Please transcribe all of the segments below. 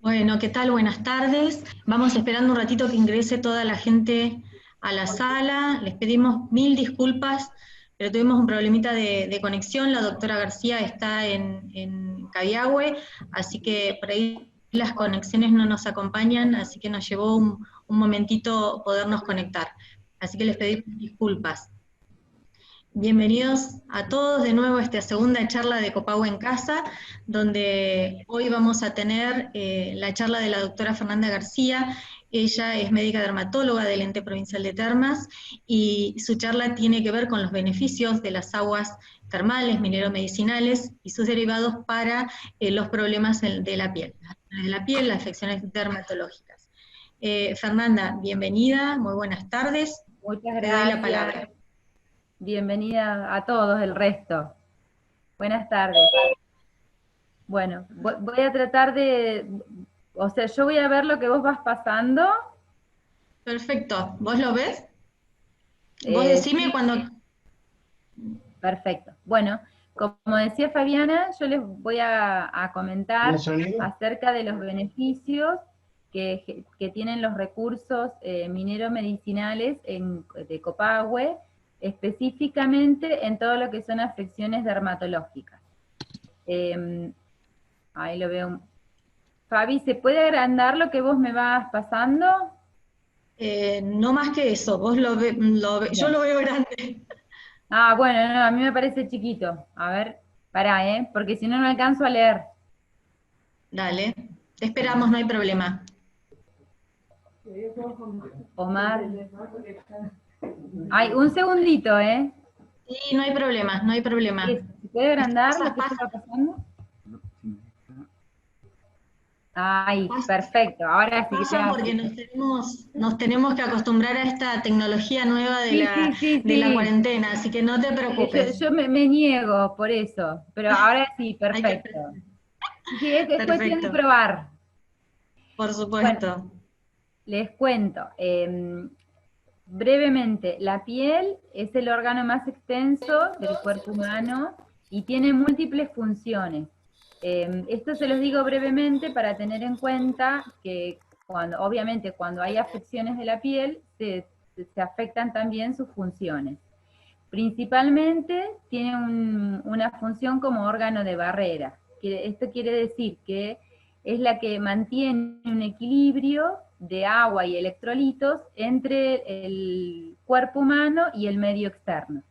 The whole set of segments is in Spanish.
Bueno, ¿qué tal? Buenas tardes. Vamos esperando un ratito que ingrese toda la gente a la sala. Les pedimos mil disculpas, pero tuvimos un problemita de conexión. La doctora García está en Cabiahue, así que por ahí las conexiones no nos acompañan, así que nos llevó un momentito podernos conectar. Así que les pedimos disculpas. Bienvenidos a todos de nuevo a esta segunda charla de Copagüe en Casa, donde hoy vamos a tener la charla de la doctora Fernanda García. Ella es médica dermatóloga del Ente Provincial de Termas y su charla tiene que ver con los beneficios de las aguas termales, mineromedicinales y sus derivados para los problemas de la piel, las afecciones dermatológicas. Fernanda, bienvenida, muy buenas tardes. Muchas Te doy la gracias. palabra. Bienvenida a todos el resto. Buenas tardes. Bueno, voy a tratar o sea, yo voy a ver lo que vos vas pasando. Perfecto. ¿Vos lo ves? Vos decime Sí, cuando... perfecto. Bueno, como decía Fabiana, yo les voy a comentar acerca de los beneficios que tienen los recursos mineromedicinales de Copagüe, específicamente en todo lo que son afecciones dermatológicas. Ahí lo veo. Fabi, ¿se puede agrandar lo que vos me vas pasando? no más que eso, vos yo Bien. lo veo grande. Ah, bueno, no, a mí me parece chiquito. A ver, pará, porque si no, no alcanzo a leer. Dale, te esperamos, no hay problema. Omar. Ay, un segundito, Sí, no hay problema, no hay problema. ¿Se puede Estas agrandar cosas lo que pasan, estaba pasando? Ay, perfecto. Ahora sí que pasan ya. porque nos tenemos que acostumbrar a esta tecnología nueva Sí, sí, sí, de la sí. cuarentena, así que no te preocupes. Yo me niego por eso, pero ahora sí, Hay que perfecto. aprender. Sí, es cuestión de Perfecto, probar. por Bueno, supuesto. les cuento. Brevemente, la piel es el órgano más extenso del cuerpo humano y tiene múltiples funciones. Esto se los digo brevemente para tener en cuenta que obviamente cuando hay afecciones de la piel, se afectan también sus funciones. Principalmente tiene una función como órgano de barrera. Esto quiere decir que es la que mantiene un equilibrio de agua y electrolitos entre el cuerpo humano y el medio externo.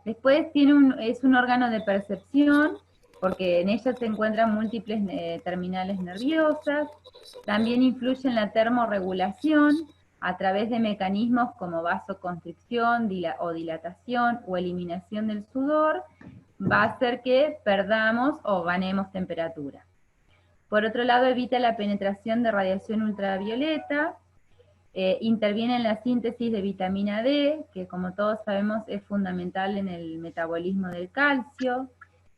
Después es un órgano de percepción, porque en ella se encuentran múltiples terminales nerviosas. También influye en la termorregulación a través de mecanismos como vasoconstricción o dilatación o eliminación del sudor. Va a hacer que perdamos o ganemos temperatura. Por otro lado, evita la penetración de radiación ultravioleta, interviene en la síntesis de vitamina D, que como todos sabemos es fundamental en el metabolismo del calcio.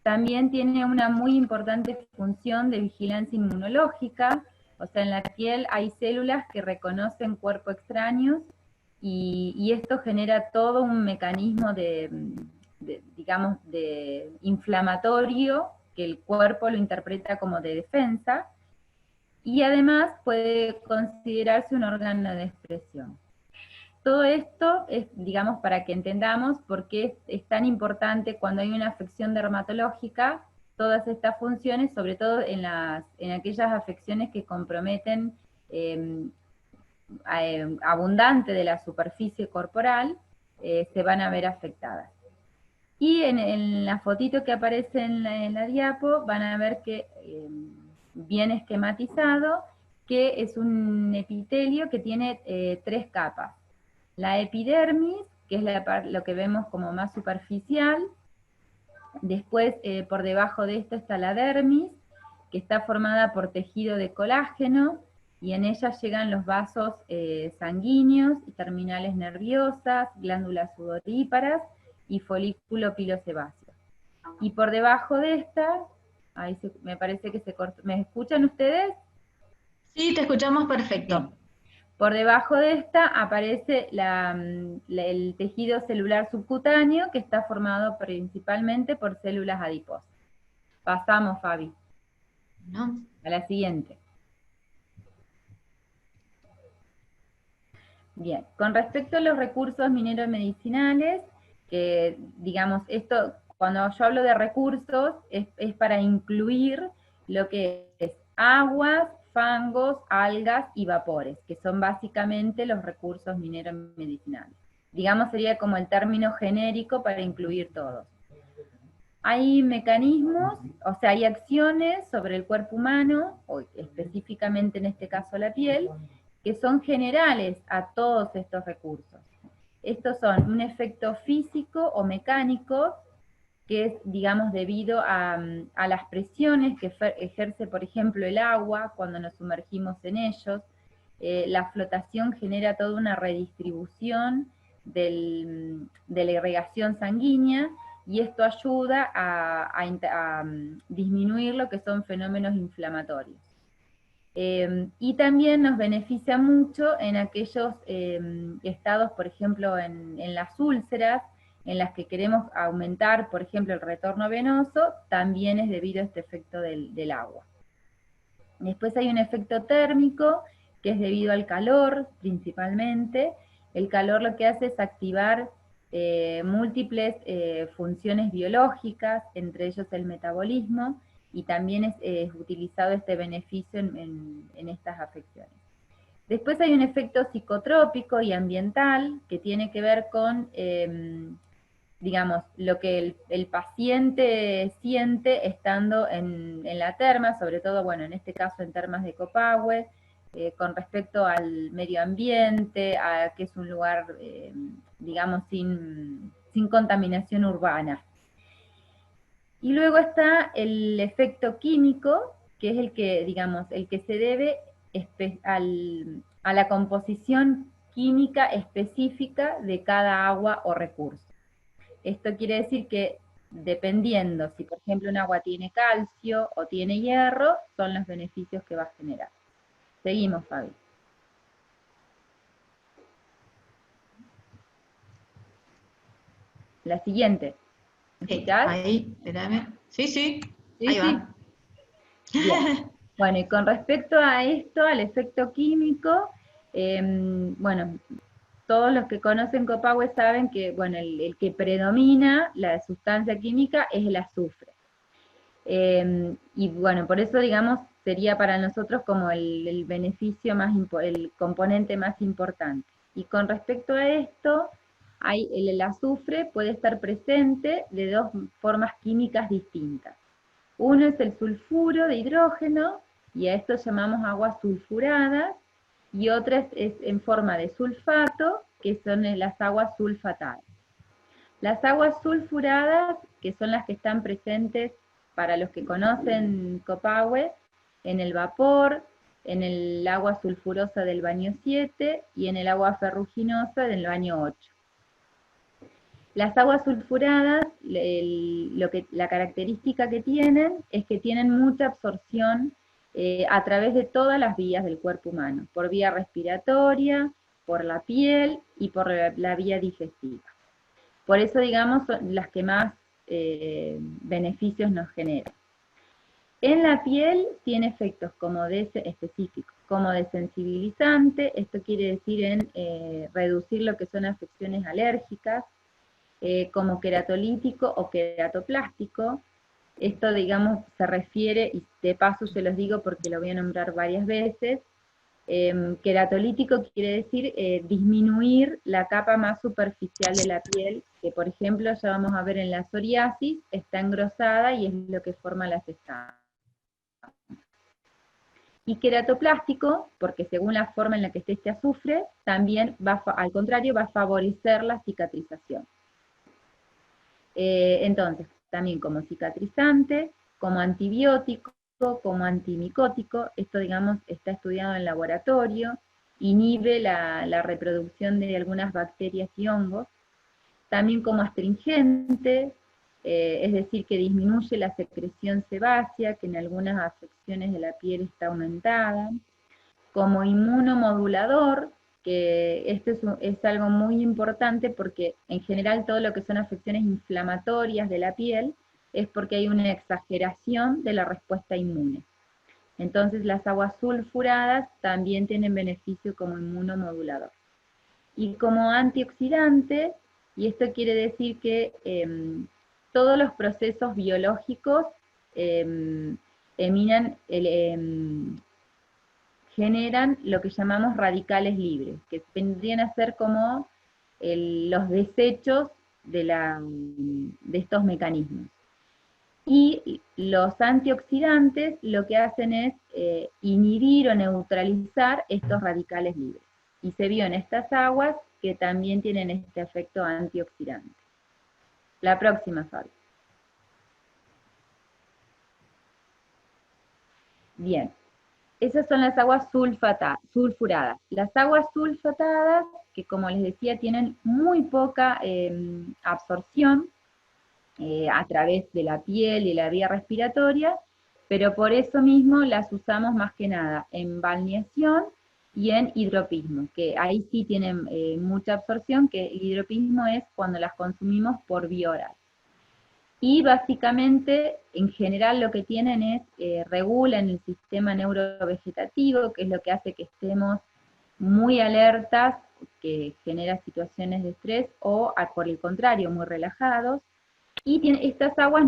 También tiene una muy importante función de vigilancia inmunológica, o sea, en la piel hay células que reconocen cuerpos extraños y esto genera todo un mecanismo digamos, de inflamatorio que el cuerpo lo interpreta como de defensa, y además puede considerarse un órgano de expresión. Todo esto es, digamos, para que entendamos por qué es tan importante cuando hay una afección dermatológica, todas estas funciones, sobre todo en aquellas afecciones que comprometen abundante de la superficie corporal, se van a ver afectadas. Y en la fotito que aparece en la diapo van a ver que bien esquematizado, que es un epitelio que tiene tres capas. La epidermis, que es lo que vemos como más superficial. Después, por debajo de esto está la dermis, que está formada por tejido de colágeno, y en ella llegan los vasos sanguíneos y terminales nerviosas, glándulas sudoríparas y folículo pilosebáceo. Y por debajo de esta, me parece que se cortó. ¿Me escuchan ustedes? Sí, te escuchamos Bien. perfecto. Por debajo de esta aparece el tejido celular subcutáneo, que está formado principalmente por células adiposas. Pasamos, Fabi. ¿No? A la siguiente. Bien, con respecto a los recursos mineros-medicinales, que digamos, esto, cuando yo hablo de recursos, es para incluir lo que es aguas, fangos, algas y vapores, que son básicamente los recursos mineros-medicinales. Digamos, sería como el término genérico para incluir todos. Hay mecanismos, o sea, hay acciones sobre el cuerpo humano, o específicamente en este caso la piel, que son generales a todos estos recursos. Estos son un efecto físico o mecánico, que es, digamos, debido a las presiones que ejerce, por ejemplo, el agua cuando nos sumergimos en ellos. La flotación genera toda una redistribución de la irrigación sanguínea, y esto ayuda a disminuir lo que son fenómenos inflamatorios. Y también nos beneficia mucho en aquellos estados, por ejemplo, en las úlceras, en las que queremos aumentar, por ejemplo, el retorno venoso, también es debido a este efecto del agua. Después hay un efecto térmico, que es debido al calor, principalmente. El calor lo que hace es activar múltiples funciones biológicas, entre ellos el metabolismo, y también es utilizado este beneficio en estas afecciones. Después hay un efecto psicotrópico y ambiental, que tiene que ver con, digamos, lo que el paciente siente estando en la terma, sobre todo, bueno, en este caso en termas de Copahue, con respecto al medio ambiente, a que es un lugar, digamos, sin contaminación urbana. Y luego está el efecto químico, que es el que, digamos, el que se debe a la composición química específica de cada agua o recurso. Esto quiere decir que dependiendo si, por ejemplo, un agua tiene calcio o tiene hierro, son los beneficios que va a generar. Seguimos, Fabi. La siguiente. Ahí, espérame. Sí, sí, Sí, ahí va. Sí. Bien. Bueno, y con respecto a esto, al efecto químico, bueno, todos los que conocen Copahue saben que, bueno, el que predomina la sustancia química es el azufre. Y bueno, por eso, digamos, sería para nosotros como el beneficio más, el componente más importante. Y con respecto a esto, el azufre puede estar presente de dos formas químicas distintas. Uno es el sulfuro de hidrógeno, y a esto llamamos aguas sulfuradas, y otra es en forma de sulfato, que son las aguas sulfatadas. Las aguas sulfuradas, que son las que están presentes, para los que conocen Copahue, en el vapor, en el agua sulfurosa del baño 7 y en el agua ferruginosa del baño 8. Las aguas sulfuradas, la característica que tienen es que tienen mucha absorción a través de todas las vías del cuerpo humano, por vía respiratoria, por la piel y por la vía digestiva. Por eso, digamos, son las que más beneficios nos generan. En la piel tiene efectos específicos, como desensibilizante, esto quiere decir en reducir lo que son afecciones alérgicas, como queratolítico o queratoplástico. Esto, digamos, se refiere, y de paso se los digo porque lo voy a nombrar varias veces, queratolítico quiere decir disminuir la capa más superficial de la piel, que por ejemplo ya vamos a ver en la psoriasis, está engrosada y es lo que forma las escamas. Y queratoplástico, porque según la forma en la que esté este azufre, también al contrario, va a favorecer la cicatrización. Entonces, también como cicatrizante, como antibiótico, como antimicótico, esto, digamos, está estudiado en laboratorio, inhibe la reproducción de algunas bacterias y hongos, también como astringente, es decir, que disminuye la secreción sebácea, que en algunas afecciones de la piel está aumentada, como inmunomodulador, que esto es algo muy importante porque en general todo lo que son afecciones inflamatorias de la piel es porque hay una exageración de la respuesta inmune. Entonces las aguas sulfuradas también tienen beneficio como inmunomodulador. Y como antioxidante, y esto quiere decir que todos los procesos biológicos generan lo que llamamos radicales libres, que vendrían a ser como los desechos de estos mecanismos. Y los antioxidantes lo que hacen es inhibir o neutralizar estos radicales libres. Y se vio en estas aguas que también tienen este efecto antioxidante. La próxima, Fabi. Bien, esas son las aguas sulfuradas. Las aguas sulfatadas, que como les decía, tienen muy poca absorción a través de la piel y la vía respiratoria, pero por eso mismo las usamos más que nada en balneación y en hidropismo, que ahí sí tienen mucha absorción, que el hidropismo es cuando las consumimos por vía oral. Y básicamente, en general, lo que tienen es, regulan el sistema neurovegetativo, que es lo que hace que estemos muy alertas, que genera situaciones de estrés, o por el contrario, muy relajados. Y estas aguas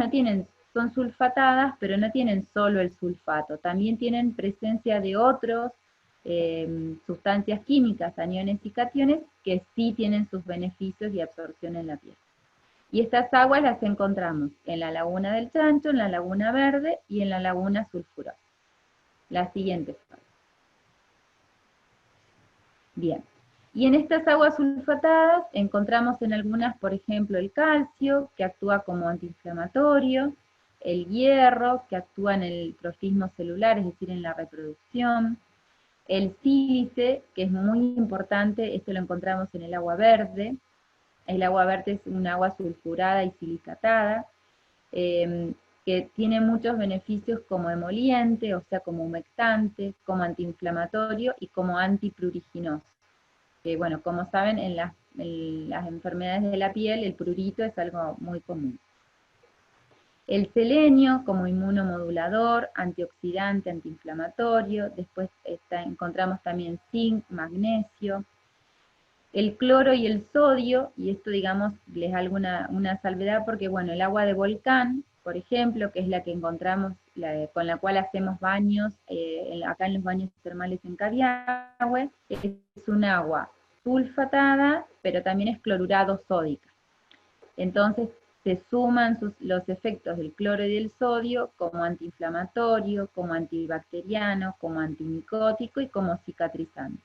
son sulfatadas, pero no tienen solo el sulfato, también tienen presencia de otros sustancias químicas, aniones y cationes, que sí tienen sus beneficios y absorción en la piel. Y estas aguas las encontramos en la laguna del Chancho, en la laguna verde y en la laguna sulfurosa. La siguiente. Bien. Y en estas aguas sulfatadas encontramos en algunas, por ejemplo, el calcio, que actúa como antiinflamatorio, el hierro, que actúa en el trofismo celular, es decir, en la reproducción, el sílice, que es muy importante, esto lo encontramos en el agua verde. El agua verde es un agua sulfurada y silicatada, que tiene muchos beneficios como emoliente, o sea, como humectante, como antiinflamatorio y como antipruriginoso. Que bueno, como saben, en las enfermedades de la piel, el prurito es algo muy común. El selenio como inmunomodulador, antioxidante, antiinflamatorio, después encontramos también zinc, magnesio, el cloro y el sodio, y esto digamos les hago una salvedad porque bueno, el agua de volcán, por ejemplo, que es la que encontramos, con la cual hacemos baños, acá en los baños termales en Cariahue, es un agua sulfatada, pero también es clorurado sódica. Entonces se suman los efectos del cloro y del sodio como antiinflamatorio, como antibacteriano, como antimicótico y como cicatrizante.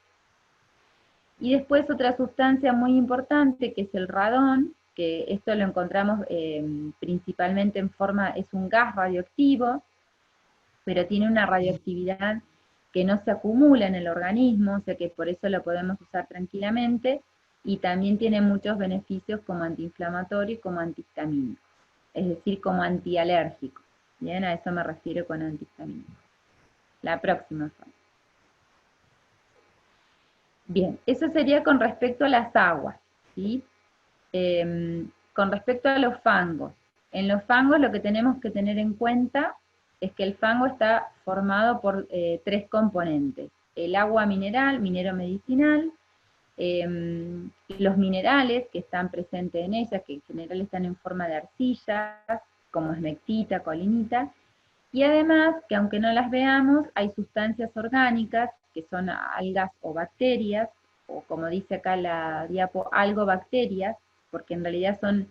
Y después otra sustancia muy importante que es el radón, que esto lo encontramos principalmente es un gas radioactivo, pero tiene una radioactividad que no se acumula en el organismo, o sea que por eso lo podemos usar tranquilamente, y también tiene muchos beneficios como antiinflamatorio y como antihistamínico, es decir, como antialérgico. Bien, a eso me refiero con antihistamínico. La próxima fase. Bien, eso sería con respecto a las aguas, ¿sí? Con respecto a los fangos. En los fangos lo que tenemos que tener en cuenta es que el fango está formado por 3 componentes. El agua mineral, minero medicinal, los minerales que están presentes en ellas, que en general están en forma de arcillas, como esmectita, colinita, y además que aunque no las veamos, hay sustancias orgánicas, que son algas o bacterias, o como dice acá la diapo, algobacterias, porque en realidad son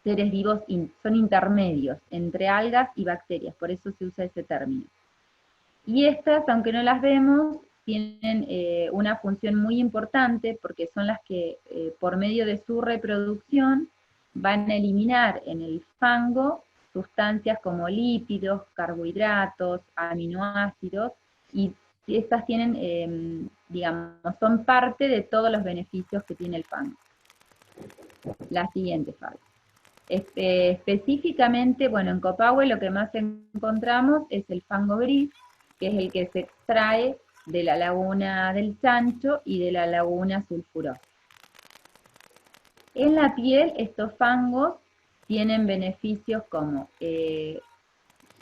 seres vivos, son intermedios entre algas y bacterias, por eso se usa ese término. Y estas, aunque no las vemos, tienen una función muy importante, porque son las que por medio de su reproducción van a eliminar en el fango sustancias como lípidos, carbohidratos, aminoácidos, y estas tienen, digamos, son parte de todos los beneficios que tiene el fango. La siguiente, Fabi. Específicamente, bueno, en Copahue lo que más encontramos es el fango gris, que es el que se extrae de la laguna del Chancho y de la laguna sulfurosa. En la piel, estos fangos tienen beneficios como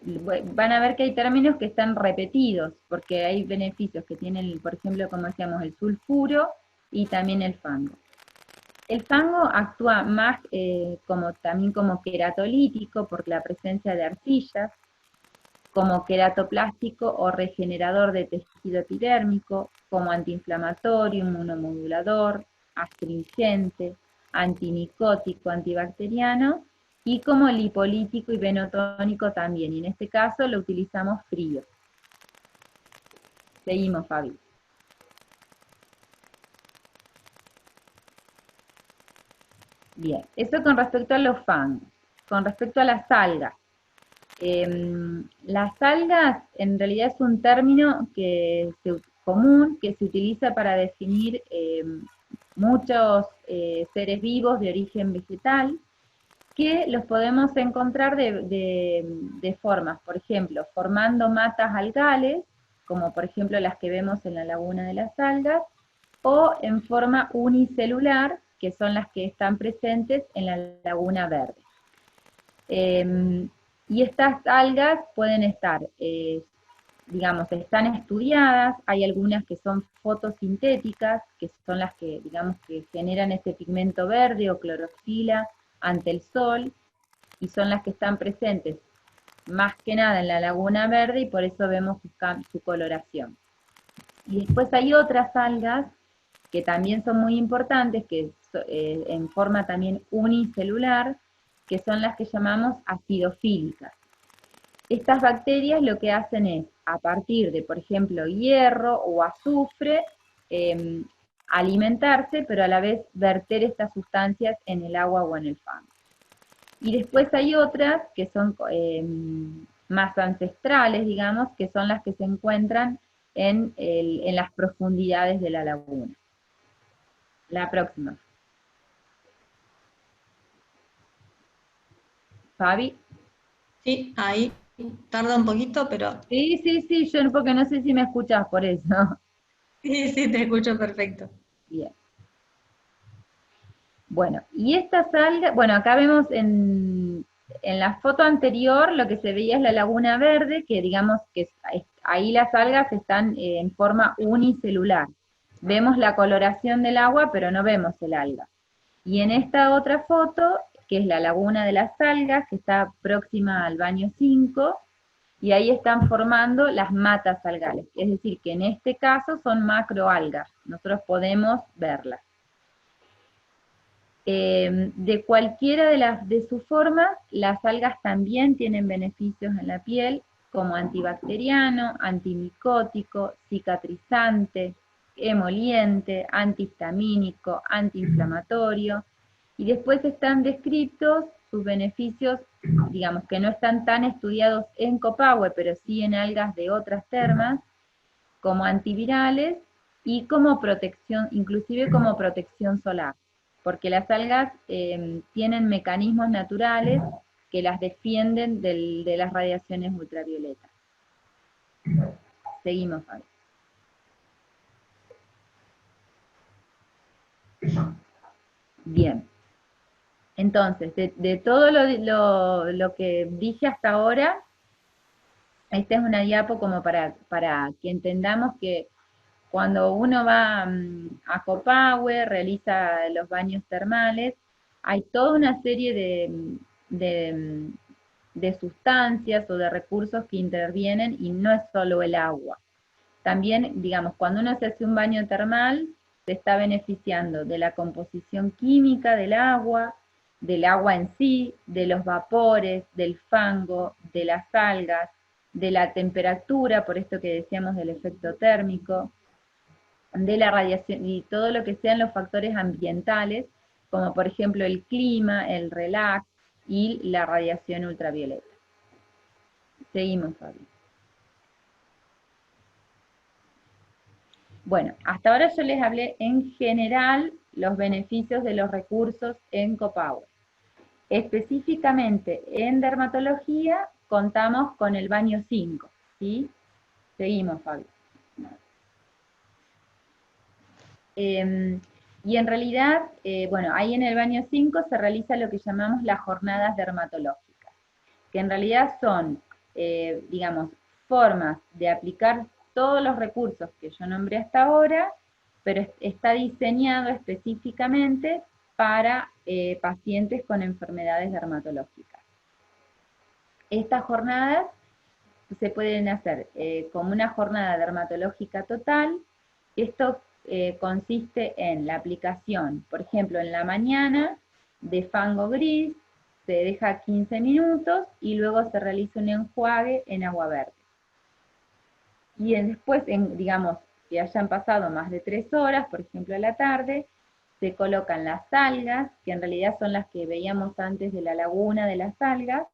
van a ver que hay términos que están repetidos, porque hay beneficios que tienen, por ejemplo, como decíamos, el sulfuro y también el fango. El fango actúa más también como queratolítico por la presencia de arcillas, como queratoplástico o regenerador de tejido epidérmico, como antiinflamatorio, inmunomodulador, astringente, antimicótico, antibacteriano, y como lipolítico y venotónico también, y en este caso lo utilizamos frío. Seguimos, Fabi. Bien, eso con respecto a los fangos. Con respecto a las algas. Las algas en realidad es un término común que se utiliza para definir muchos seres vivos de origen vegetal, que los podemos encontrar de formas, por ejemplo, formando matas algales, como por ejemplo las que vemos en la laguna de las algas, o en forma unicelular, que son las que están presentes en la laguna verde. Y estas algas pueden estar, digamos, están estudiadas, hay algunas que son fotosintéticas, que son las que, digamos, que generan este pigmento verde o clorofila ante el sol, y son las que están presentes más que nada en la laguna verde, y por eso vemos su coloración. Y después hay otras algas que también son muy importantes, que en forma también unicelular, que son las que llamamos acidofílicas. Estas bacterias lo que hacen es, a partir de, por ejemplo, hierro o azufre, alimentarse, pero a la vez verter estas sustancias en el agua o en el fango. Y después hay otras que son más ancestrales, digamos, que son las que se encuentran en las profundidades de la laguna. La próxima. Fabi. Sí, ahí tarda un poquito, pero Sí, yo porque no sé si me escuchas por eso. sí, te escucho perfecto. Bien. Bueno, y estas algas, bueno, acá vemos en la foto anterior lo que se veía es la laguna verde, que digamos que ahí las algas están en forma unicelular. Vemos la coloración del agua, pero no vemos el alga. Y en esta otra foto, que es la laguna de las algas, que está próxima al baño 5, y ahí están formando las matas algales. Es decir, que en este caso son macroalgas, nosotros podemos verlas. De cualquiera de sus formas, las algas también tienen beneficios en la piel, como antibacteriano, antimicótico, cicatrizante, emoliente, antihistamínico, antiinflamatorio, y después están descritos sus beneficios, digamos que no están tan estudiados en Copahue, pero sí en algas de otras termas, como antivirales y como protección, inclusive como protección solar, porque las algas tienen mecanismos naturales que las defienden de las radiaciones ultravioletas. Seguimos, Fabi. Bien. Entonces, de todo lo que dije hasta ahora, esta es una diapo como para que entendamos que cuando uno va a Copahue, realiza los baños termales, hay toda una serie de sustancias o de recursos que intervienen y no es solo el agua. También, digamos, cuando uno se hace un baño termal, se está beneficiando de la composición química del agua en sí, de los vapores, del fango, de las algas, de la temperatura, por esto que decíamos del efecto térmico, de la radiación y todo lo que sean los factores ambientales, como por ejemplo el clima, el relax y la radiación ultravioleta. Seguimos, Fabi. Bueno, hasta ahora yo les hablé en general los beneficios de los recursos en Copahue. Específicamente en dermatología contamos con el baño 5, ¿sí? Seguimos, Fabi. Y en realidad, bueno, ahí en el baño 5 se realiza lo que llamamos las jornadas dermatológicas, que en realidad son digamos, formas de aplicar todos los recursos que yo nombré hasta ahora, pero está diseñado específicamente para pacientes con enfermedades dermatológicas. Estas jornadas se pueden hacer como una jornada dermatológica total. Esto consiste en la aplicación, por ejemplo, en la mañana de fango gris, se deja 15 minutos y luego se realiza un enjuague en agua verde. Y después, digamos, que hayan pasado más de 3 horas, por ejemplo a la tarde, se colocan las algas, que en realidad son las que veíamos antes de la laguna de las algas,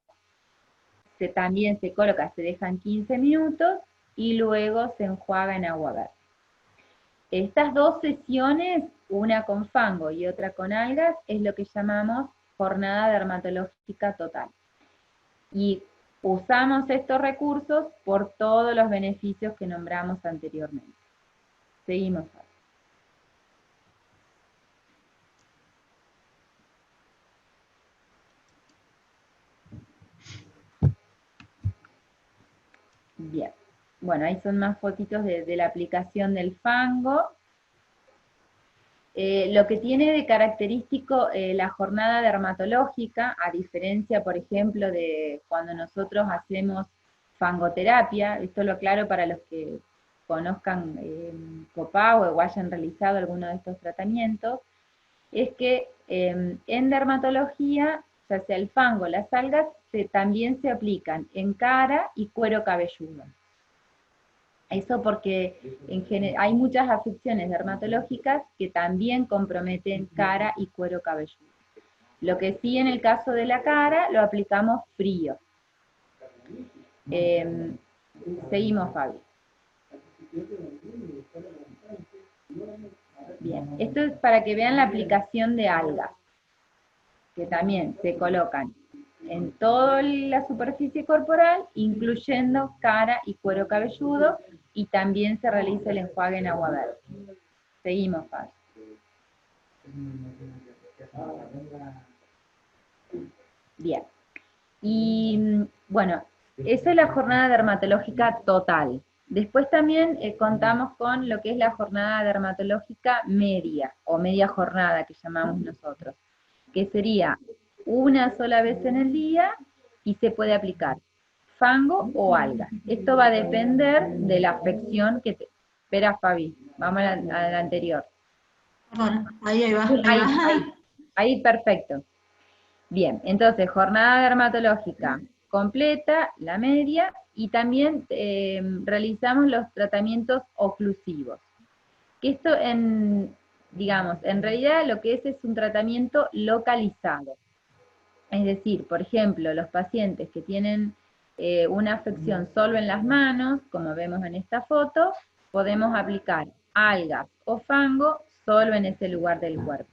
también se coloca, se dejan 15 minutos y luego se enjuaga en agua verde. Estas dos sesiones, una con fango y otra con algas, es lo que llamamos jornada dermatológica total. Y usamos estos recursos por todos los beneficios que nombramos anteriormente. Seguimos. Bien, bueno, ahí son más fotitos de la aplicación del fango. Lo que tiene de característico la jornada dermatológica, a diferencia, por ejemplo, de cuando nosotros hacemos fangoterapia, esto lo aclaro para los que conozcan Copahue o hayan realizado alguno de estos tratamientos, es que en dermatología, ya sea el fango o las algas, también se aplican en cara y cuero cabelludo. Eso porque hay muchas afecciones dermatológicas que también comprometen cara y cuero cabelludo. Lo que sí en el caso de la cara lo aplicamos frío. Seguimos, Fabi. Bien, esto es para que vean la aplicación de algas, que también se colocan en toda la superficie corporal, incluyendo cara y cuero cabelludo, y también se realiza el enjuague en agua verde. Seguimos, Fabi. Bien. Y bueno, esa es la jornada dermatológica total. Después también contamos con lo que es la jornada dermatológica media, o media jornada que llamamos nosotros, que sería una sola vez en el día y se puede aplicar fango o alga. Esto va a depender de la afección que te... Espera, Fabi, vamos a la anterior. Perdón, ahí va. Ahí, perfecto. Bien, entonces jornada dermatológica completa, la media, y también realizamos los tratamientos oclusivos. Que esto digamos, en realidad lo que es un tratamiento localizado. Es decir, por ejemplo, los pacientes que tienen una afección solo en las manos, como vemos en esta foto, podemos aplicar algas o fango solo en ese lugar del cuerpo,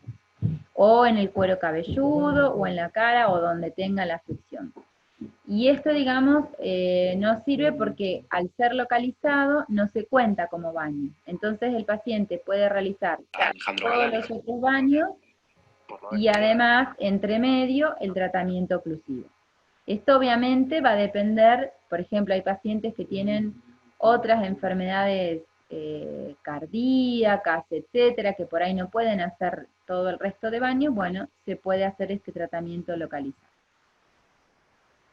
o en el cuero cabelludo, o en la cara, o donde tenga la afección. Y esto, digamos, no sirve porque al ser localizado no se cuenta como baño. Entonces el paciente puede realizar todos los otros baños y además, entre medio, el tratamiento oclusivo. Esto obviamente va a depender, por ejemplo, hay pacientes que tienen otras enfermedades cardíacas, etcétera, que por ahí no pueden hacer todo el resto de baños, bueno, se puede hacer este tratamiento localizado.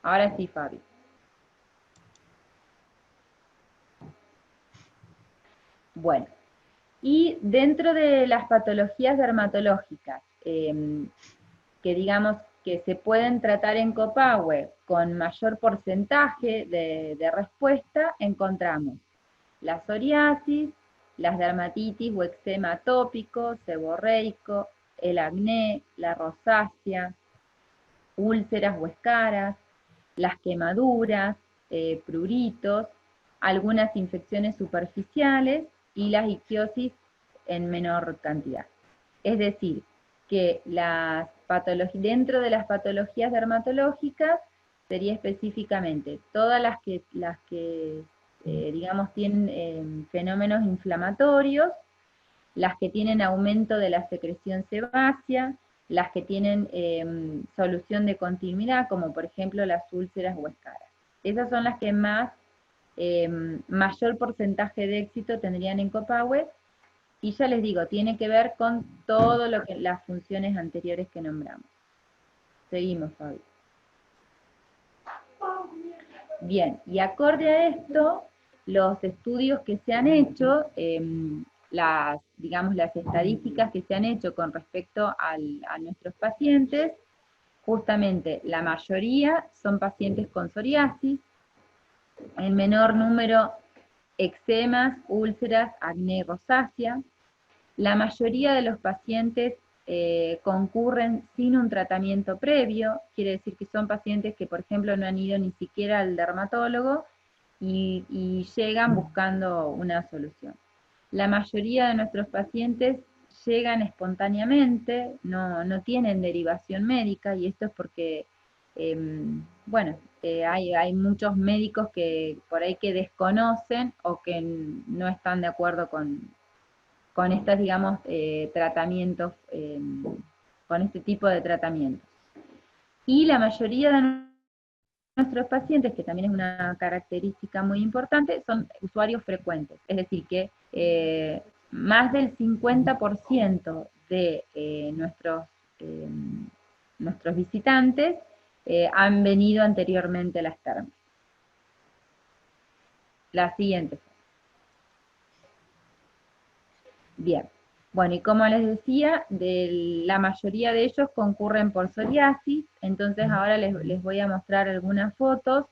Ahora sí, Fabi. Bueno, y dentro de las patologías dermatológicas, que digamos que se pueden tratar en Copahue con mayor porcentaje de respuesta, encontramos la psoriasis, las dermatitis o eczema atópico, seborreico, el acné, la rosácea, úlceras o escaras, las quemaduras, pruritos, algunas infecciones superficiales y las ictiosis en menor cantidad. Es decir, que dentro de las patologías dermatológicas sería específicamente todas las que digamos, tienen fenómenos inflamatorios, las que tienen aumento de la secreción sebácea, las que tienen solución de continuidad, como por ejemplo las úlceras o escaras. Esas son las que más, mayor porcentaje de éxito tendrían en Copahue, y ya les digo, tiene que ver con todo lo que las funciones anteriores que nombramos. Seguimos, Fabi. Bien, y acorde a esto, los estudios que se han hecho, digamos, las estadísticas que se han hecho con respecto a nuestros pacientes, justamente la mayoría son pacientes con psoriasis, en menor número eczemas, úlceras, acné, rosácea. La mayoría de los pacientes concurren sin un tratamiento previo, quiere decir que son pacientes que, por ejemplo, no han ido ni siquiera al dermatólogo y llegan buscando una solución. La mayoría de nuestros pacientes llegan espontáneamente, no tienen derivación médica, y esto es porque, bueno, hay muchos médicos que por ahí que desconocen o que no están de acuerdo con estos, digamos, tratamientos, con este tipo de tratamientos. Y la mayoría de nuestros pacientes, que también es una característica muy importante, son usuarios frecuentes, es decir, que más del 50% de eh, nuestros visitantes han venido anteriormente a las termas. La siguiente. Bien. Bueno, y como les decía, la mayoría de ellos concurren por psoriasis, entonces ahora les voy a mostrar algunas fotos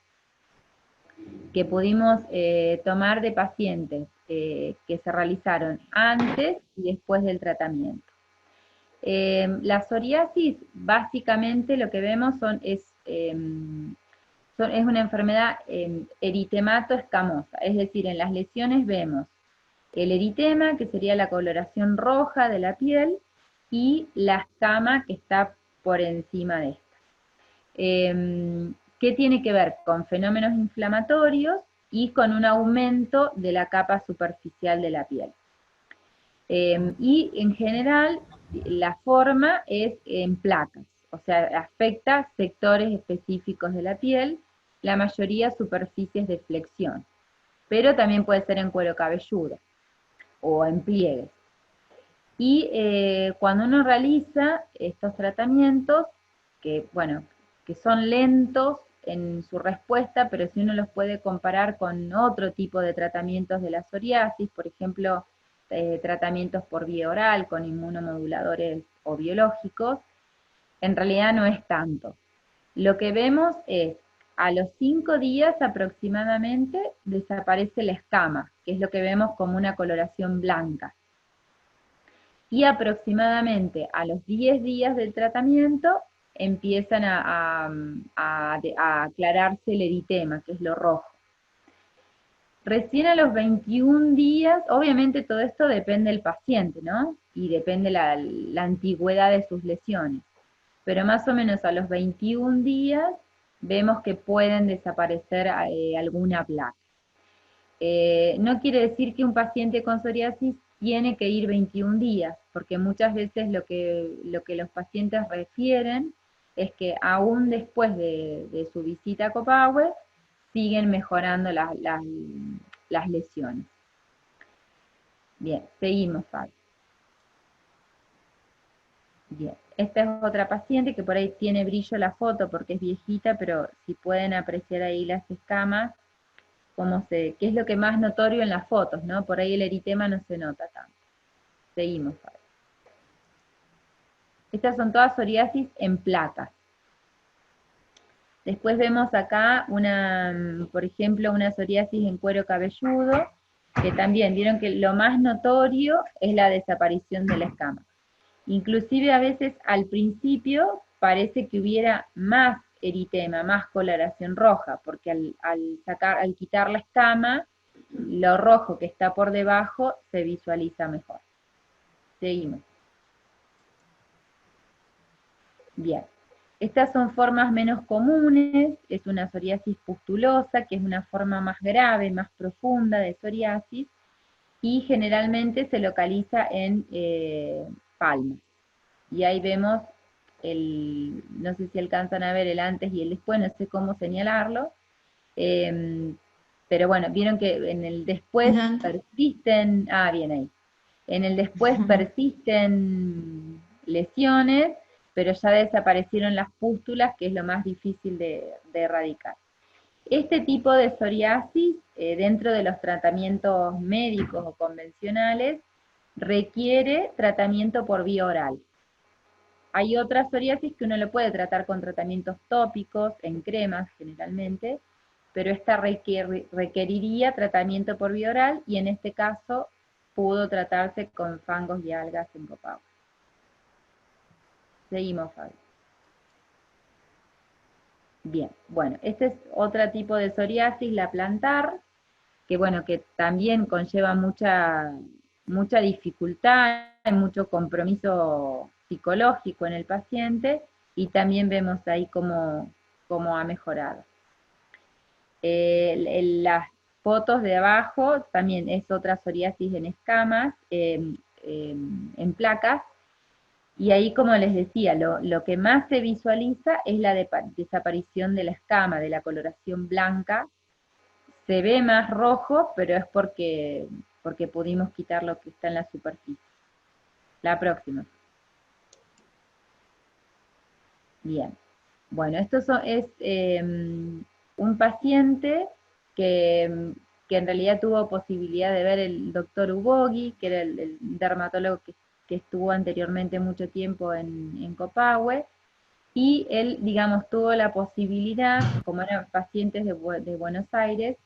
que pudimos tomar de pacientes que se realizaron antes y después del tratamiento. La psoriasis, básicamente lo que vemos es una enfermedad eritemato escamosa, es decir, en las lesiones vemos el eritema, que sería la coloración roja de la piel, y la escama que está por encima de esta. ¿Qué tiene que ver? Con fenómenos inflamatorios y con un aumento de la capa superficial de la piel. Y en general, la forma es en placas, o sea, afecta sectores específicos de la piel, la mayoría superficies de flexión, pero también puede ser en cuero cabelludo o en pliegues. Y cuando uno realiza estos tratamientos, que bueno, que son lentos en su respuesta, pero si uno los puede comparar con otro tipo de tratamientos de la psoriasis, por ejemplo, tratamientos por vía oral con inmunomoduladores o biológicos, en realidad no es tanto. Lo que vemos es, a los 5 días aproximadamente, desaparece la escama, que es lo que vemos como una coloración blanca. Y aproximadamente a los 10 días del tratamiento empiezan a aclararse el eritema, que es lo rojo. Recién a los 21 días, obviamente todo esto depende del paciente, ¿no? Y depende la antigüedad de sus lesiones. Pero más o menos a los 21 días vemos que pueden desaparecer alguna placa. No quiere decir que un paciente con psoriasis tiene que ir 21 días, porque muchas veces lo que los pacientes refieren es que aún después de su visita a Copahue, siguen mejorando las lesiones. Bien, seguimos, Fabi. Bien, esta es otra paciente que por ahí tiene brillo la foto porque es viejita, pero si pueden apreciar ahí las escamas, qué es lo que más notorio en las fotos, ¿no? Por ahí el eritema no se nota tanto. Seguimos, Fabi. Estas son todas psoriasis en placas. Después vemos acá por ejemplo, una psoriasis en cuero cabelludo, que también vieron que lo más notorio es la desaparición de la escama. Inclusive a veces al principio parece que hubiera más eritema, más coloración roja, porque al quitar la escama, lo rojo que está por debajo se visualiza mejor. Seguimos. Bien. Estas son formas menos comunes, es una psoriasis pustulosa, que es una forma más grave, más profunda de psoriasis, y generalmente se localiza en palmas. Y ahí vemos no sé si alcanzan a ver el antes y el después, no sé cómo señalarlo, Pero bueno, vieron que en el después persisten, bien ahí, en el después persisten lesiones, pero ya desaparecieron las pústulas, que es lo más difícil de erradicar. Este tipo de psoriasis, dentro de los tratamientos médicos o convencionales, requiere tratamiento por vía oral. Hay otra psoriasis que uno lo puede tratar con tratamientos tópicos, en cremas generalmente, pero esta requeriría tratamiento por vía oral y en este caso pudo tratarse con fangos y algas en Copagüe. Seguimos, Fabi. Bien, bueno, este es otro tipo de psoriasis, la plantar, que bueno, que también conlleva mucha dificultad, mucho compromiso psicológico en el paciente, y también vemos ahí cómo ha mejorado. Las fotos de abajo también es otra psoriasis en escamas, en placas, y ahí, como les decía, lo que más se visualiza es la desaparición de la escama, de la coloración blanca. Se ve más rojo, pero es porque pudimos quitar lo que está en la superficie. La próxima. Bien. Bueno, esto es un paciente que en realidad tuvo posibilidad de ver el doctor Ubogi, que era el dermatólogo que estuvo anteriormente mucho tiempo en Copagüe, y él, digamos, tuvo la posibilidad, como eran pacientes de Buenos Aires,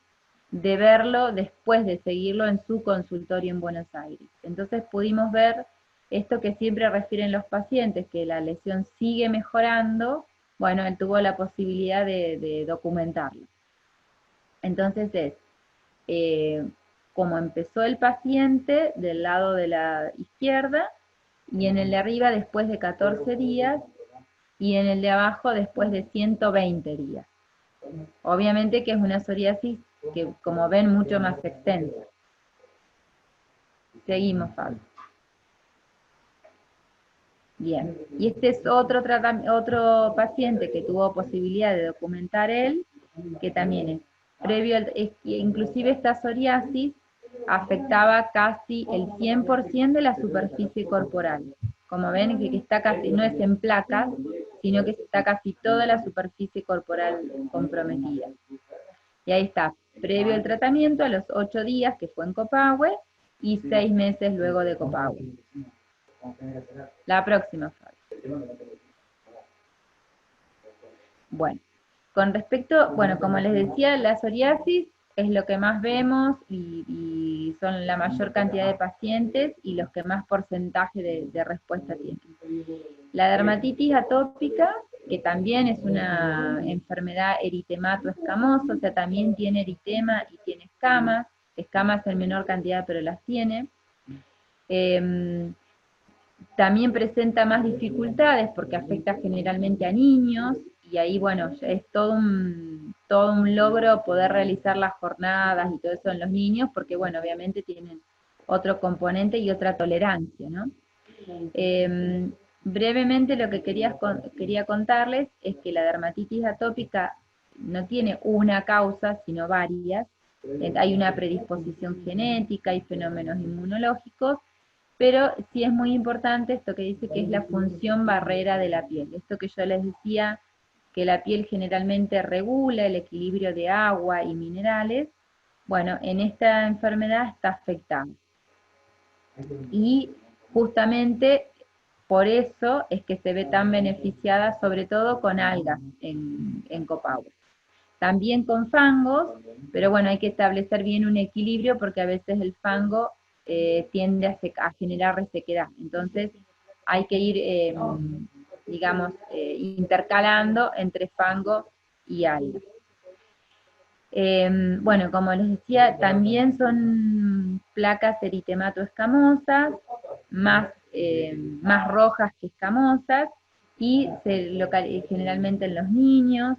de verlo después de seguirlo en su consultorio en Buenos Aires. Entonces pudimos ver esto que siempre refieren los pacientes, que la lesión sigue mejorando. Bueno, él tuvo la posibilidad de documentarlo. Entonces como empezó el paciente del lado de la izquierda, y en el de arriba después de 14 días, y en el de abajo después de 120 días. Obviamente que es una psoriasis que, como ven, mucho más extensa. Seguimos, Fabio. Bien, y este es otro paciente que tuvo posibilidad de documentar él, que también es previo, inclusive esta psoriasis afectaba casi el 100% de la superficie corporal. Como ven, que está casi, no es en placas, sino que está casi toda la superficie corporal comprometida. Y ahí está, previo al tratamiento, a los 8 días, que fue en Copagüe, y 6 meses luego de Copagüe. La próxima, Fabi. Bueno, con respecto, como les decía, la psoriasis es lo que más vemos y son la mayor cantidad de pacientes y los que más porcentaje de respuesta tienen. La dermatitis atópica, que también es una enfermedad eritemato-escamosa, o sea, también tiene eritema y tiene escamas en menor cantidad, pero las tiene. También presenta más dificultades porque afecta generalmente a niños, y ahí, bueno, es todo un logro poder realizar las jornadas y todo eso en los niños, porque, bueno, obviamente tienen otro componente y otra tolerancia, ¿no? Brevemente lo que quería contarles es que la dermatitis atópica no tiene una causa, sino varias. Hay una predisposición genética y fenómenos inmunológicos, pero sí es muy importante esto que dice que es la función barrera de la piel. Esto que yo les decía, que la piel generalmente regula el equilibrio de agua y minerales, bueno, en esta enfermedad está afectada. Y justamente por eso es que se ve tan beneficiada, sobre todo con algas en Copagüe. También con fangos, pero bueno, hay que establecer bien un equilibrio porque a veces el fango tiende a generar resequedad. Entonces hay que ir, digamos, intercalando entre fango y algas. Bueno, como les decía, también son placas eritemato-escamosas, más rojas que escamosas, y se localizan generalmente en los niños,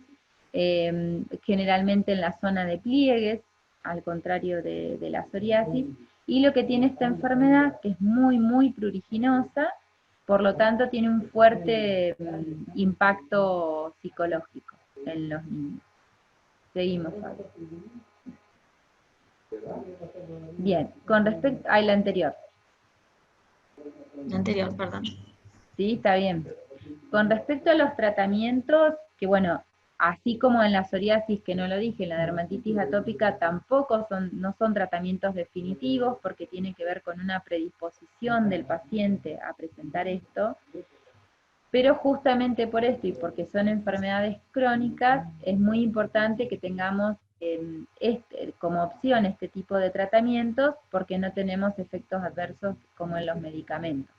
generalmente en la zona de pliegues, al contrario de la psoriasis, y lo que tiene esta enfermedad, que es muy, muy pruriginosa, por lo tanto tiene un fuerte impacto psicológico en los niños. Seguimos, Fabio. Bien, con respecto a la anterior. La anterior, perdón. Sí, está bien. Con respecto a los tratamientos, que bueno, así como en la psoriasis, que no lo dije, en la dermatitis atópica tampoco no son tratamientos definitivos, porque tiene que ver con una predisposición del paciente a presentar esto, pero justamente por esto y porque son enfermedades crónicas, es muy importante que tengamos como opción este tipo de tratamientos, porque no tenemos efectos adversos como en los medicamentos.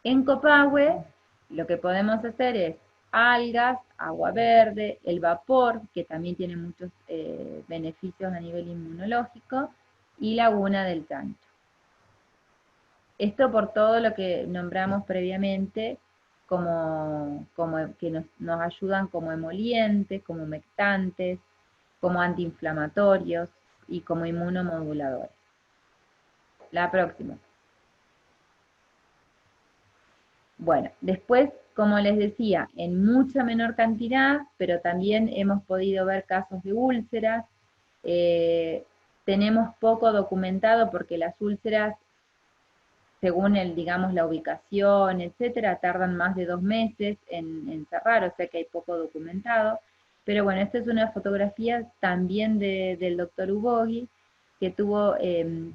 En Copahue, lo que podemos hacer es algas, agua verde, el vapor, que también tiene muchos beneficios a nivel inmunológico, y laguna del chancho. Esto por todo lo que nombramos previamente, como que nos ayudan como emolientes, como humectantes, como antiinflamatorios y como inmunomoduladores. La próxima. Bueno, después, como les decía, en mucha menor cantidad, pero también hemos podido ver casos de úlceras. Tenemos poco documentado porque las úlceras, según digamos, la ubicación, etcétera, tardan más de 2 meses en cerrar, o sea que hay poco documentado. Pero bueno, esta es una fotografía también del doctor Ubogi, que tuvo,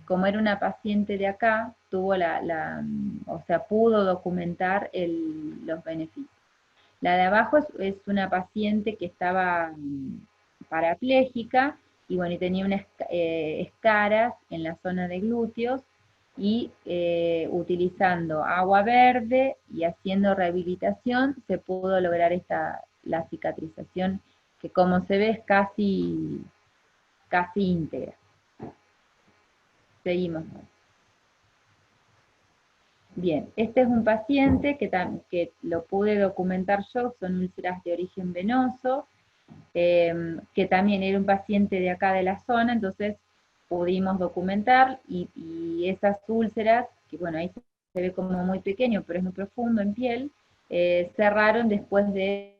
como era una paciente de acá, tuvo o sea, pudo documentar los beneficios. La de abajo es una paciente que estaba parapléjica y bueno, y tenía unas escaras en la zona de glúteos y utilizando agua verde y haciendo rehabilitación se pudo lograr la cicatrización que como se ve es casi íntegra. Seguimos. Bien, este es un paciente que lo pude documentar yo, son úlceras de origen venoso, que también era un paciente de acá de la zona, entonces pudimos documentar y esas úlceras, que bueno, ahí se ve como muy pequeño, pero es muy profundo en piel, cerraron después de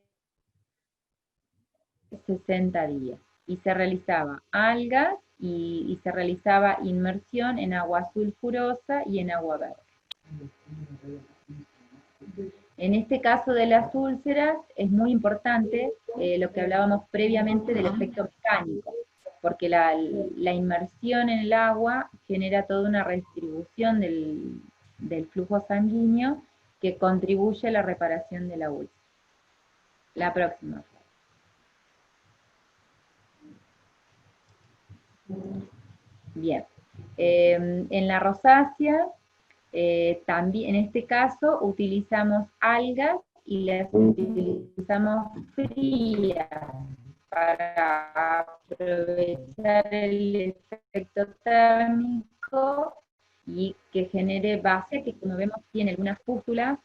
60 días. Y se realizaba algas y se realizaba inmersión en agua sulfurosa y en agua verde. En este caso de las úlceras es muy importante lo que hablábamos previamente del efecto mecánico, porque la inmersión en el agua genera toda una redistribución del flujo sanguíneo que contribuye a la reparación de la úlcera. La próxima. Bien. En la rosácea, también en este caso utilizamos algas y las utilizamos frías para aprovechar el efecto térmico y que genere base, que como vemos tenía algunas pústulas,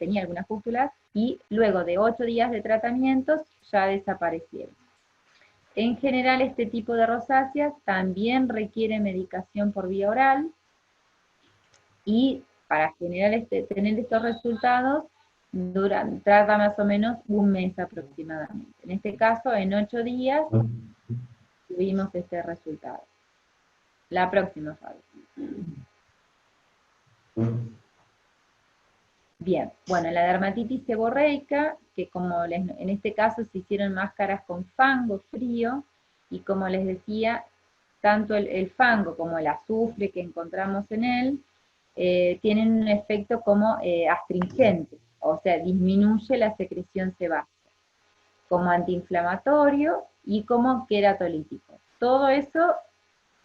y luego de 8 días de tratamientos ya desaparecieron. En general este tipo de rosáceas también requiere medicación por vía oral y para generar tener estos resultados tarda más o menos 1 mes aproximadamente. En este caso, en 8 días tuvimos este resultado. La próxima fase. Bien, bueno, la dermatitis seborreica, que como en este caso se hicieron máscaras con fango frío, y como les decía, tanto el fango como el azufre que encontramos en él, tienen un efecto como astringente, o sea, disminuye la secreción sebácea, como antiinflamatorio y como queratolítico. Todo eso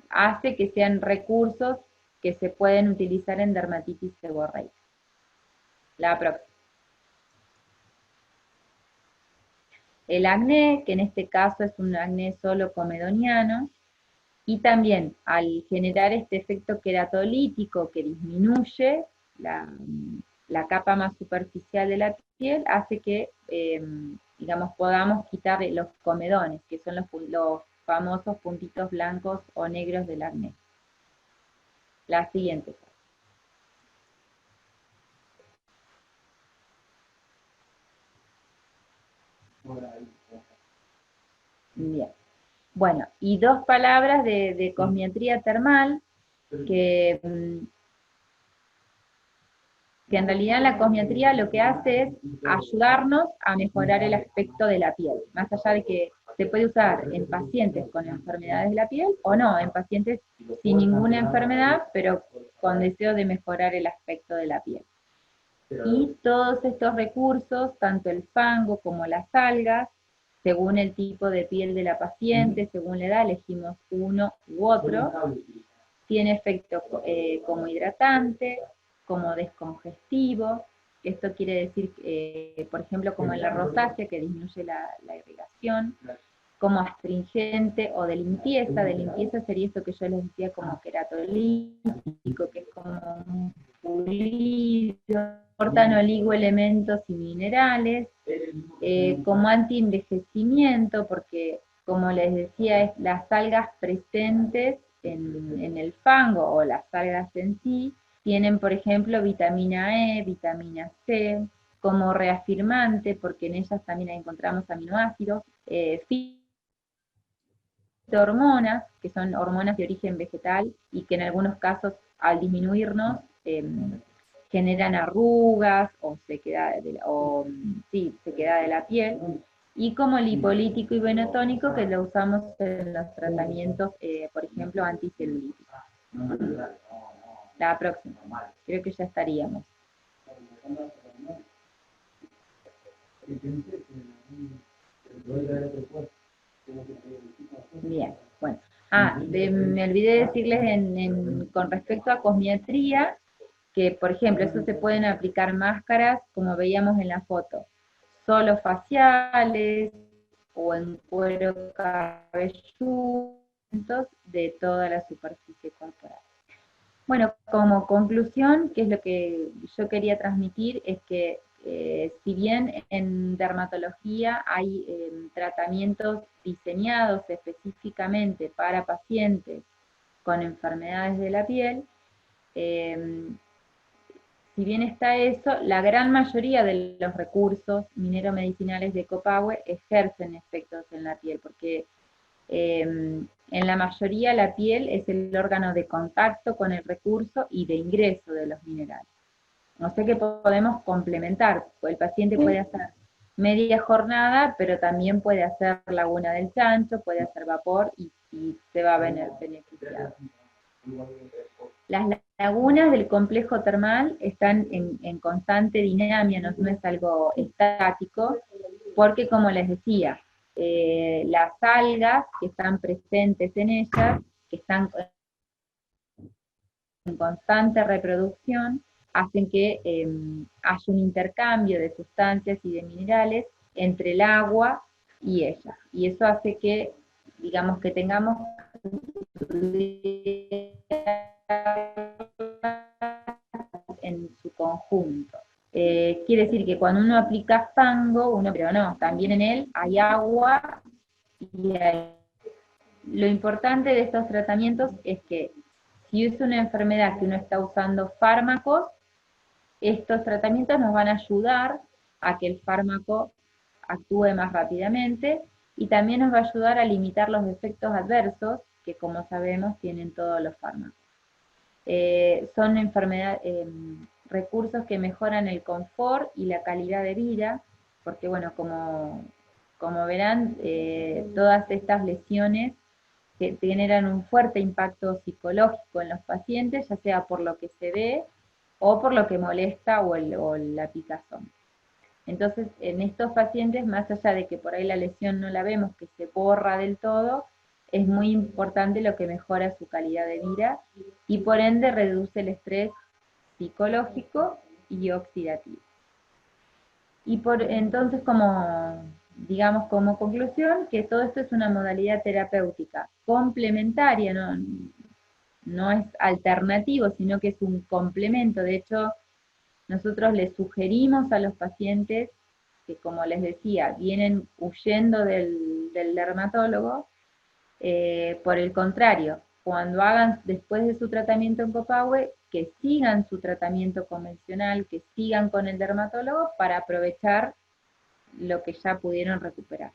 hace que sean recursos que se pueden utilizar en dermatitis seborreica. La próxima. El acné, que en este caso es un acné solo comedoniano, y también al generar este efecto queratolítico que disminuye la capa más superficial de la piel, hace que, digamos, podamos quitar los comedones, que son los famosos puntitos blancos o negros del acné. La siguiente. Bien. Bueno, y dos palabras de cosmiatría termal, que, que en realidad la cosmiatría lo que hace es ayudarnos a mejorar el aspecto de la piel, más allá de que se puede usar en pacientes con enfermedades de la piel o no, en pacientes sin ninguna enfermedad, pero con deseo de mejorar el aspecto de la piel. Y todos estos recursos, tanto el fango como las algas, según el tipo de piel de la paciente, según la edad, elegimos uno u otro, tiene efecto como hidratante, como descongestivo, esto quiere decir, por ejemplo, como en la rosácea, que disminuye la irrigación, como astringente o de limpieza sería esto que yo les decía como queratolítico, que es como un pulido, aportan oligoelementos y minerales, como antienvejecimiento, porque como les decía, las algas presentes en el fango o las algas en sí, tienen por ejemplo vitamina E, vitamina C, como reafirmante, porque en ellas también encontramos aminoácidos, hormonas, que son hormonas de origen vegetal y que en algunos casos al disminuirnos generan arrugas o sequedad de la piel, y como lipolítico y venotónico que lo usamos en los tratamientos, por ejemplo, anticelulíticos. La próxima, creo que ya estaríamos. Bien, bueno. Me olvidé decirles con respecto a cosmiatría, que por ejemplo, eso se pueden aplicar máscaras, como veíamos en la foto, solo faciales o en cuero cabelludo de toda la superficie corporal. Bueno, como conclusión, que es lo que yo quería transmitir, es que si bien en dermatología hay tratamientos diseñados específicamente para pacientes con enfermedades de la piel, si bien está eso, la gran mayoría de los recursos mineromedicinales de Copahue ejercen efectos en la piel, porque en la mayoría la piel es el órgano de contacto con el recurso y de ingreso de los minerales. No sé qué podemos complementar, el paciente puede hacer media jornada, pero también puede hacer laguna del chancho, puede hacer vapor y se va a beneficiar. Las lagunas del complejo termal están en constante dinámica, no es algo estático, porque como les decía, las algas que están presentes en ellas, que están en constante reproducción, hacen que haya un intercambio de sustancias y de minerales entre el agua y ellas. Y eso hace que, digamos, que tengamos en su conjunto. Quiere decir que cuando uno aplica fango, pero no, también en él hay agua y hay... Lo importante de estos tratamientos es que si es una enfermedad que uno está usando fármacos, estos tratamientos nos van a ayudar a que el fármaco actúe más rápidamente y también nos va a ayudar a limitar los efectos adversos que, como sabemos, tienen todos los fármacos. Son recursos que mejoran el confort y la calidad de vida, porque bueno, como verán, todas estas lesiones que generan un fuerte impacto psicológico en los pacientes, ya sea por lo que se ve o por lo que molesta o la picazón. Entonces, en estos pacientes, más allá de que por ahí la lesión no la vemos, que se borra del todo, es muy importante lo que mejora su calidad de vida y por ende reduce el estrés psicológico y oxidativo. Y entonces, digamos como conclusión, que todo esto es una modalidad terapéutica complementaria, no es alternativo, sino que es un complemento. De hecho, nosotros les sugerimos a los pacientes que, como les decía, vienen huyendo del dermatólogo, por el contrario, cuando hagan después de su tratamiento en Copahue, que sigan su tratamiento convencional, que sigan con el dermatólogo para aprovechar lo que ya pudieron recuperar.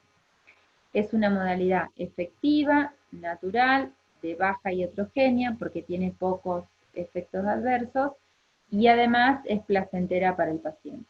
Es una modalidad efectiva, natural, de baja iatrogenia, porque tiene pocos efectos adversos, y además es placentera para el paciente.